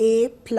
A+।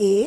A,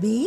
B,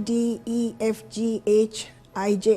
D, E, F, G, H, I, J,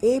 A+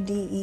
D, E,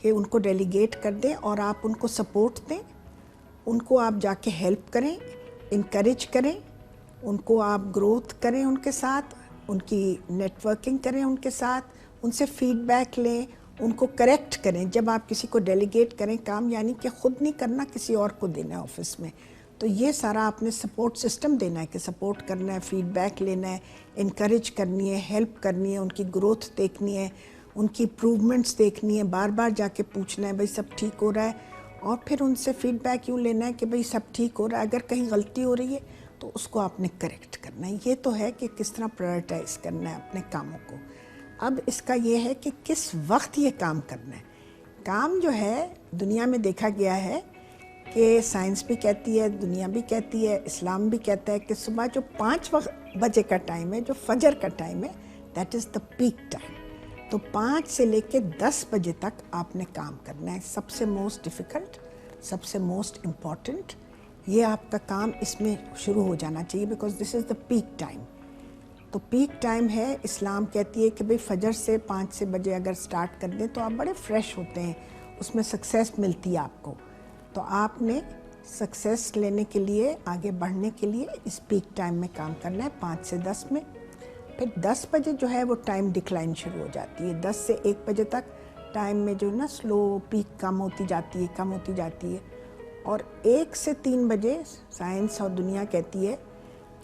کہ ان کو delegate کر دیں اور آپ ان کو سپورٹ دیں، ان کو آپ جا کے ہیلپ کریں، انکریج کریں، ان کو آپ گروتھ کریں ان کے ساتھ، ان کی نیٹ ورکنگ کریں ان کے ساتھ، ان سے فیڈ بیک لیں، ان کو کریکٹ کریں۔ جب آپ کسی کو ڈیلیگیٹ کریں کام، یعنی کہ خود نہیں کرنا، کسی اور کو دینا ہے آفس میں، تو یہ سارا آپ نے سپورٹ سسٹم دینا ہے کہ سپورٹ کرنا ہے، فیڈ بیک لینا ہے، انکریج کرنی ہے، ہیلپ کرنی ہے، ان کی گروتھ دیکھنی ہے، ان کی امپروومنٹس دیکھنی ہے، بار بار جا کے پوچھنا ہے بھئی سب ٹھیک ہو رہا ہے، اور پھر ان سے فیڈ بیک یوں لینا ہے کہ بھئی سب ٹھیک ہو رہا ہے، اگر کہیں غلطی ہو رہی ہے تو اس کو آپ نے کریکٹ کرنا ہے۔ یہ تو ہے کہ کس طرح پرائرٹائز کرنا ہے اپنے کاموں کو۔ اب اس کا یہ ہے کہ کس وقت یہ کام کرنا ہے۔ کام جو ہے دنیا میں دیکھا گیا ہے کہ سائنس بھی کہتی ہے، دنیا بھی کہتی ہے، اسلام بھی کہتا ہے کہ صبح جو 5 بجے کا ٹائم ہے، جو فجر کا ٹائم ہے، that is the peak time. تو 5 سے لے کے 10 بجے تک آپ نے کام کرنا ہے، سب سے موسٹ ڈیفیکلٹ، سب سے موسٹ امپورٹنٹ، یہ آپ کا کام اس میں شروع ہو جانا چاہیے، because this is the peak time. تو پیک ٹائم ہے، اسلام کہتی ہے کہ بھئی فجر سے 5 بجے اگر سٹارٹ کر دیں تو آپ بڑے فریش ہوتے ہیں، اس میں سکسیس ملتی ہے آپ کو۔ تو آپ نے سکسیس لینے کے لیے، آگے بڑھنے کے لیے اس پیک ٹائم میں کام کرنا ہے، 5 سے 10 میں۔ پھر 10 بجے جو ہے وہ ٹائم ڈکلائن شروع ہو جاتی ہے، 10 سے 1 بجے تک ٹائم میں جو ہے نا سلو پیک کم ہوتی جاتی ہے، اور 1 سے 3 بجے سائنس اور دنیا کہتی ہے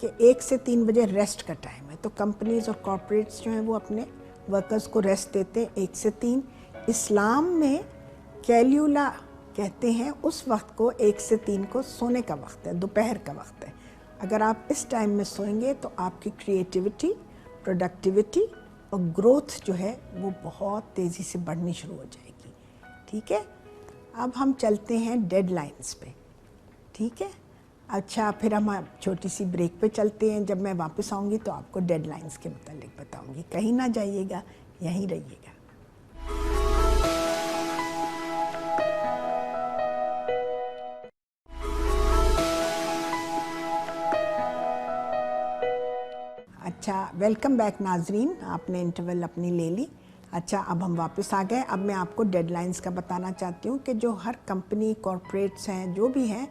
کہ 1 سے 3 بجے ریسٹ کا ٹائم ہے۔ تو کمپنیز اور کارپوریٹس جو ہیں وہ اپنے ورکرز کو ریسٹ دیتے ہیں 1 سے 3۔ اسلام میں کیلیولا کہتے ہیں اس وقت کو، 1 سے 3 کو سونے کا وقت ہے، دوپہر کا وقت ہے۔ اگر آپ اس ٹائم میں سوئیں گے تو آپ کی کریٹیوٹی، پروڈکٹیوٹی اور گروتھ جو ہے وہ بہت تیزی سے بڑھنی شروع ہو جائے گی۔ ٹھیک ہے، اب ہم چلتے ہیں ڈیڈ لائنز پہ۔ ٹھیک ہے، اچھا پھر ہم چھوٹی سی بریک پہ چلتے ہیں، جب میں واپس آؤں گی تو آپ کو ڈیڈ لائنز کے متعلق بتاؤں گی، کہیں نہ جائیے گا، یہیں رہیے گا۔ اچھا، ویلکم بیک ناظرین، آپ نے انٹرول اپنی لے لی۔ اچھا، اب ہم واپس آ گئے۔ اب میں آپ کو ڈیڈ لائنز کا بتانا چاہتی ہوں کہ جو ہر کمپنی، کارپوریٹس ہیں، جو بھی ہیں،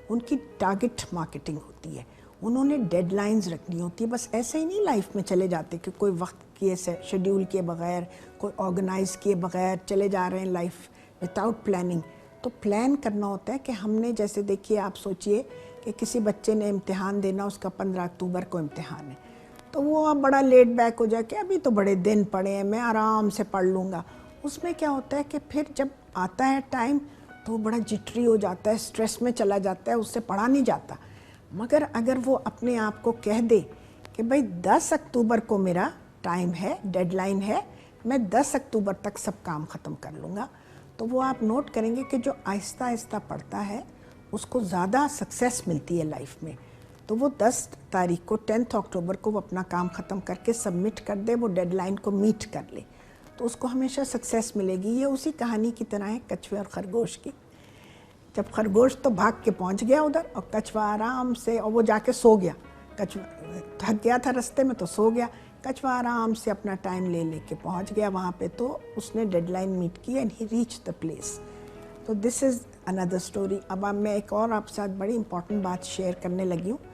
ان کی ٹارگٹ مارکیٹنگ ہوتی ہے، انہوں نے ڈیڈ لائنز رکھنی ہوتی ہے۔ بس ایسے ہی نہیں لائف میں چلے جاتے کہ کوئی وقت کیے شیڈیول کیے بغیر، کوئی آرگنائز کیے بغیر چلے جا رہے ہیں لائف وداؤٹ پلاننگ۔ تو پلان کرنا ہوتا ہے کہ ہم نے، جیسے دیکھیے آپ سوچئے کہ کسی بچے نے امتحان دینا، اس کا 15 اکتوبر کو امتحان ہے، تو وہ اب بڑا لیٹ بیک ہو جائے کہ ابھی تو بڑے دن پڑے ہیں، میں آرام سے پڑھ لوں گا۔ اس میں کیا ہوتا ہے کہ پھر جب آتا ہے ٹائم تو وہ بڑا جٹری ہو جاتا ہے، سٹریس میں چلا جاتا ہے، اس سے پڑھا نہیں جاتا۔ مگر اگر وہ اپنے آپ کو کہہ دے کہ بھئی 10 اکتوبر کو میرا ٹائم ہے، ڈیڈ لائن ہے، میں 10 اکتوبر تک سب کام ختم کر لوں گا، تو وہ آپ نوٹ کریں گے کہ جو آہستہ آہستہ پڑھتا ہے اس کو زیادہ سکسیس ملتی ہے لائف میں۔ تو وہ 10 تاریخ کو، 10 اکتوبر کو وہ اپنا کام ختم کر کے سبمٹ کر دے، وہ ڈیڈ لائن کو میٹ کر لے، تو اس کو ہمیشہ سکسیس ملے گی۔ یہ اسی کہانی کی طرح ہے کچھوے اور خرگوش کی۔ جب خرگوش تو بھاگ کے پہنچ گیا ادھر، اور کچھوا آرام سے، اور وہ جا کے سو گیا، کچھوا تھک گیا تھا رستے میں تو سو گیا، کچھوا آرام سے اپنا ٹائم لے لے کے پہنچ گیا وہاں پہ، تو اس نے ڈیڈ لائن میٹ کی and he reach the place. تو دس از اندر اسٹوری۔ اب میں ایک اور آپ ساتھ بڑی امپورٹنٹ بات شیئر کرنے لگی ہوں،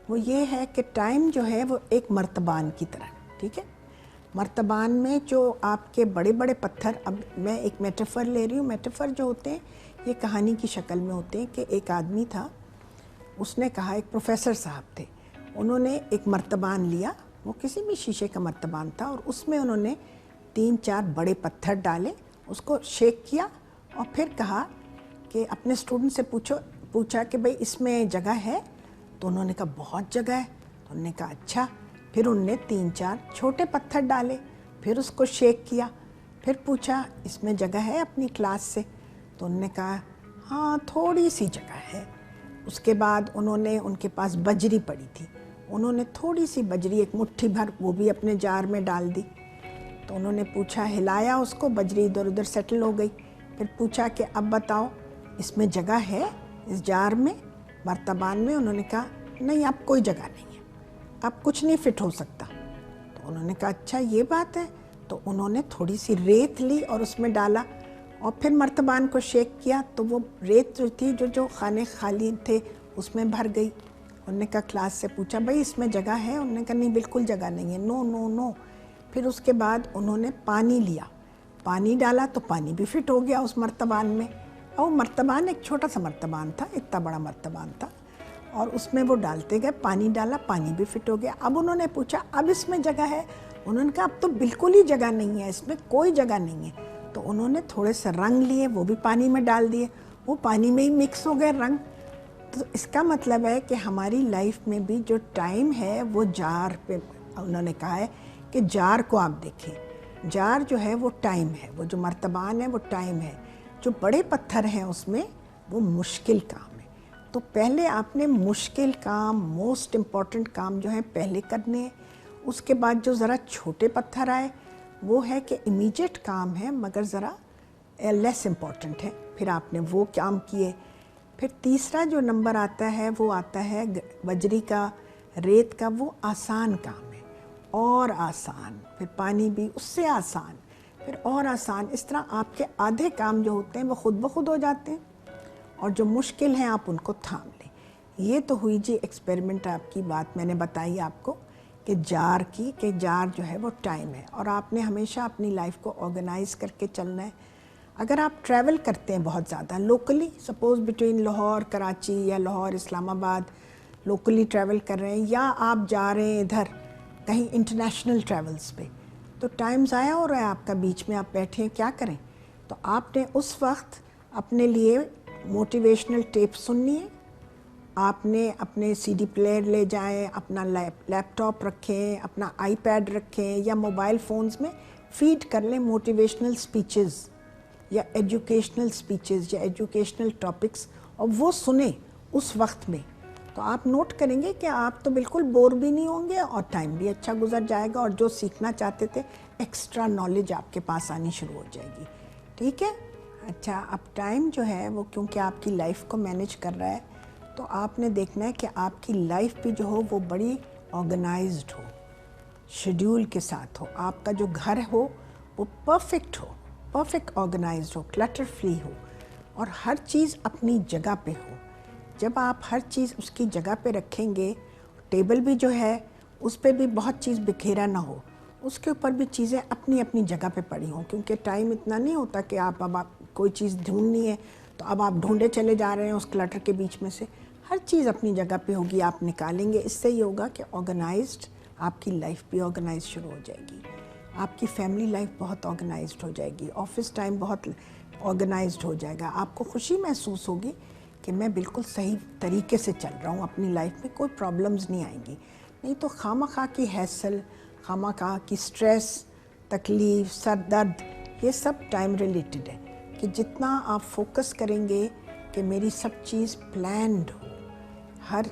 وہ یہ ہے کہ ٹائم جو ہے وہ ایک مرتبان کی طرح، ٹھیک ہے؟ مرتبان میں جو آپ کے بڑے بڑے پتھر، اب میں ایک میٹافر لے رہی ہوں، میٹافر جو ہوتے ہیں یہ کہانی کی شکل میں ہوتے ہیں کہ ایک آدمی تھا، اس نے کہا، ایک پروفیسر صاحب تھے، انہوں نے ایک مرتبان لیا، وہ کسی بھی شیشے کا مرتبان تھا، اور اس میں انہوں نے 3-4 بڑے پتھر ڈالے، اس کو شیک کیا، اور پھر کہا کہ اپنے اسٹوڈنٹ سے پوچھا کہ بھئی اس میں جگہ ہے؟ تو انہوں نے کہا بہت جگہ ہے۔ تو انہوں نے کہا اچھا، پھر انہوں نے 3-4 چھوٹے پتھر ڈالے، پھر اس کو شیک کیا، پھر پوچھا اس میں جگہ ہے اپنی کلاس سے؟ تو انہوں نے کہا ہاں تھوڑی سی جگہ ہے۔ اس کے بعد انہوں نے، ان کے پاس بجری پڑی تھی، انہوں نے تھوڑی سی بجری، ایک مٹھی بھر، وہ بھی اپنے جار میں ڈال دی۔ تو انہوں نے پوچھا، ہلایا اس کو، بجری ادھر ادھر سیٹل ہو گئی۔ پھر پوچھا کہ اب بتاؤ اس میں جگہ ہے اس جار میں، مرتبان میں؟ انہوں نے کہا نہیں، اب کوئی جگہ نہیں ہے، اب کچھ نہیں فٹ ہو سکتا۔ تو انہوں نے کہا اچھا یہ بات ہے؟ تو انہوں نے تھوڑی سی ریت لی اور اس میں ڈالا، اور پھر مرتبان کو شیک کیا تو وہ ریت جو تھی جو خانے خالی تھے اس میں بھر گئی. انہوں نے کہا کلاس سے پوچھا بھائی اس میں جگہ ہے؟ انہوں نے کہا نہیں بالکل جگہ نہیں ہے. نو نو نو. پھر اس کے بعد انہوں نے پانی لیا, پانی ڈالا تو پانی بھی فٹ ہو گیا اس مرتبان میں. اور مرتبان ایک چھوٹا سا مرتبان تھا, اتنا بڑا مرتبان تھا, اور اس میں وہ ڈالتے گئے, پانی ڈالا, پانی بھی فٹ ہو گیا. اب انہوں نے پوچھا اب اس میں جگہ ہے؟ انہوں نے کہا اب تو بالکل ہی جگہ نہیں ہے, اس میں کوئی جگہ نہیں ہے. تو انہوں نے تھوڑے سے رنگ لیے, وہ بھی پانی میں ڈال دیے, وہ پانی میں ہی مکس ہو گئے رنگ. تو اس کا مطلب ہے کہ ہماری لائف میں بھی جو ٹائم ہے وہ جار پہ انہوں نے کہا ہے کہ جار کو آپ دیکھیں, جار جو ہے وہ ٹائم ہے, وہ جو مرتبان ہے وہ ٹائم ہے. جو بڑے پتھر ہیں اس میں وہ مشکل کام ہے. تو پہلے آپ نے مشکل کام, موسٹ امپورٹنٹ کام جو ہے پہلے کرنے ہیں. اس کے بعد جو ذرا چھوٹے پتھر آئے وہ ہے کہ امیجیٹ کام ہے مگر ذرا لیس امپورٹنٹ ہے, پھر آپ نے وہ کام کیے. پھر تیسرا جو نمبر آتا ہے وہ آتا ہے بجری کا, ریت کا, وہ آسان کام ہے اور آسان, پھر پانی بھی اس سے آسان, پھر اور آسان. اس طرح آپ کے آدھے کام جو ہوتے ہیں وہ خود بخود ہو جاتے ہیں, اور جو مشکل ہیں آپ ان کو تھام لیں. یہ تو ہوئی جی ایکسپیریمنٹ آپ کی بات میں نے بتائی آپ کو کہ جار کی, کہ جار جو ہے وہ ٹائم ہے, اور آپ نے ہمیشہ اپنی لائف کو آرگنائز کر کے چلنا ہے. اگر آپ ٹریول کرتے ہیں بہت زیادہ locally, suppose between Lahore Karachi یا لاہور اسلام آباد لوکلی ٹریول کر رہے ہیں, یا آپ جا رہے ہیں ادھر کہیں انٹرنیشنل ٹریولز پہ, تو ٹائم ضائع ہو رہا ہے آپ کا, بیچ میں آپ بیٹھے ہیں, کیا کریں؟ تو آپ نے اس وقت اپنے لیے موٹیویشنل ٹیپ سننی ہے, آپ نے اپنے سی ڈی پلیئر لے جائیں, اپنا لیپ ٹاپ رکھیں, اپنا آئی پیڈ رکھیں, یا موبائل فونز میں فیڈ کر لیں موٹیویشنل سپیچز یا ایجوکیشنل سپیچز یا ایجوکیشنل ٹاپکس, اور وہ سنیں اس وقت میں. تو آپ نوٹ کریں گے کہ آپ تو بالکل بور بھی نہیں ہوں گے اور ٹائم بھی اچھا گزر جائے گا, اور جو سیکھنا چاہتے تھے ایکسٹرا نالج آپ کے پاس آنی شروع ہو جائے گی. ٹھیک ہے؟ اچھا, اب ٹائم جو ہے وہ کیونکہ آپ کی لائف کو مینیج کر رہا ہے, تو آپ نے دیکھنا ہے کہ آپ کی لائف بھی جو ہو وہ بڑی آرگنائزڈ ہو, شیڈیول کے ساتھ ہو. آپ کا جو گھر ہو وہ پرفیکٹ ہو, پرفیکٹ آرگنائزڈ ہو, کلٹر فری ہو, اور ہر چیز اپنی جگہ پہ ہو. جب آپ ہر چیز اس کی جگہ پہ رکھیں گے, ٹیبل بھی جو ہے اس پہ بھی بہت چیز بکھیرا نہ ہو, اس کے اوپر بھی چیزیں اپنی اپنی جگہ پہ پڑی ہوں, کیونکہ ٹائم اتنا نہیں ہوتا کہ آپ کوئی چیز ڈھونڈنی ہے تو اب آپ ڈھونڈے چلے جا رہے ہیں اس کلٹر کے بیچ میں سے. ہر چیز اپنی جگہ پہ ہوگی, آپ نکالیں گے. اس سے یہ ہوگا کہ آرگنائزڈ آپ کی لائف بھی آرگنائز شروع ہو جائے گی, آپ کی فیملی لائف بہت آرگنائزڈ ہو جائے گی, آفس ٹائم بہت آرگنائزڈ ہو جائے گا. آپ کو خوشی محسوس ہوگی کہ میں بالکل صحیح طریقے سے چل رہا ہوں اپنی لائف میں, کوئی پرابلمز نہیں آئیں گی. نہیں تو خواہ کی ہیسل, خواہ کی سٹریس, تکلیف, سر درد, یہ سب ٹائم ریلیٹڈ ہے. کہ جتنا آپ فوکس کریں گے کہ میری سب چیز پلانڈ ہو, ہر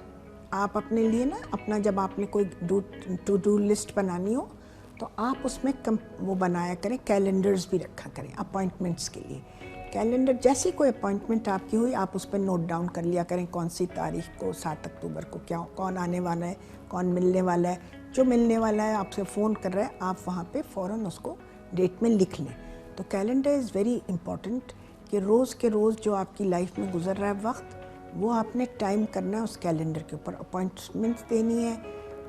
آپ اپنے لیے نا اپنا, جب آپ نے کوئی ٹو ڈو لسٹ بنانی ہو تو آپ اس میں وہ بنایا کریں, کیلنڈرز بھی رکھا کریں اپوائنٹمنٹس کے لیے. کیلنڈر جیسی کوئی اپوائنٹمنٹ آپ کی ہوئی آپ اس پہ نوٹ ڈاؤن کر لیا کریں, کون سی تاریخ کو, 7 اکتوبر کو کیا, کون آنے والا ہے, کون ملنے والا ہے. جو ملنے والا ہے آپ سے فون کر رہا ہے, آپ وہاں پہ فوراً اس کو ڈیٹ میں لکھ لیں. تو کیلنڈر از ویری امپورٹنٹ کہ روز کے روز جو آپ کی لائف میں گزر رہا ہے وقت, وہ آپ نے ٹائم کرنا ہے اس کیلنڈر کے اوپر, اپوائنٹمنٹس دینی ہے.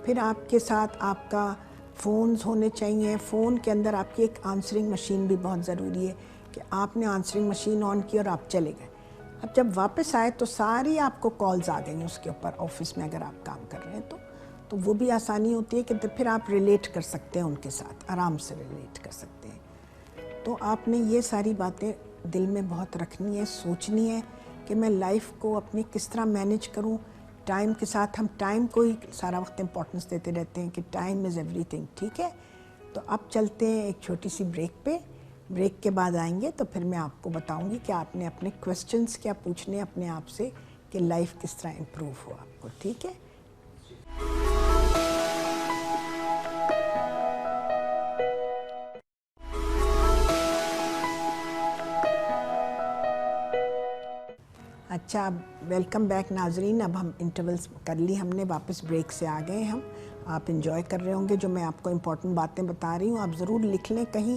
پھر آپ کے ساتھ آپ کا فونز ہونے چاہیے, فون کے اندر آپ کی ایک آنسرنگ مشین بھی بہت ضروری ہے کہ آپ نے آنسرنگ مشین آن کی اور آپ چلے گئے. اب جب واپس آئے تو ساری آپ کو کالز آ گئیں اس کے اوپر, آفس میں اگر آپ کام کر رہے ہیں تو وہ بھی آسانی ہوتی ہے کہ پھر آپ ریلیٹ کر سکتے ہیں ان کے ساتھ, آرام سے ریلیٹ کر سکتے ہیں. تو آپ نے یہ ساری باتیں دل میں بہت رکھنی ہے, سوچنی ہے کہ میں لائف کو اپنی کس طرح مینیج کروں. ٹائم کے ساتھ ہم ٹائم کو ہی سارا وقت امپورٹنس دیتے رہتے ہیں کہ ٹائم از ایوری تھنگ. ٹھیک ہے, تو اب چلتے ہیں ایک چھوٹی سی بریک پہ. بریک کے بعد آئیں گے تو پھر میں آپ کو بتاؤں گی کہ آپ نے اپنے کویسچنس کیا پوچھنے اپنے آپ سے کہ لائف کس طرح امپروو ہو آپ کو. ٹھیک ہے, اچھا, اب ویلکم بیک ناظرین. اب ہم انٹرولس کر لی ہم نے, واپس بریک سے آ گئے ہم. آپ انجوائے کر رہے ہوں گے جو میں آپ کو امپورٹنٹ باتیں بتا رہی ہوں. آپ ضرور لکھ لیں کہیں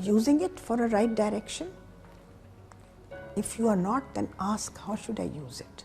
using it for a right direction? If you are not, then ask how should I use it?